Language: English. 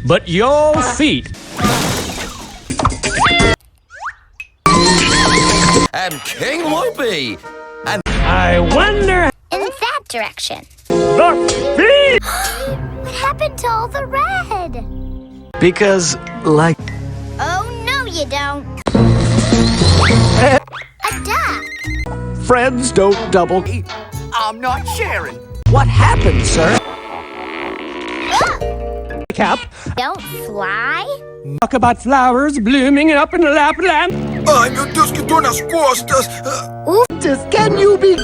but your feet. I'm King Whoopi. And I wonder. In that direction. The feet! What happened to all the red? Because, like... Oh, no you don't. A duck. Friends don't double... I'm not sharing. What happened, sir? Cap. Don't fly? Talk about flowers blooming up in Lapland. Ai, meu Deus, que dor nas costas. Can you be...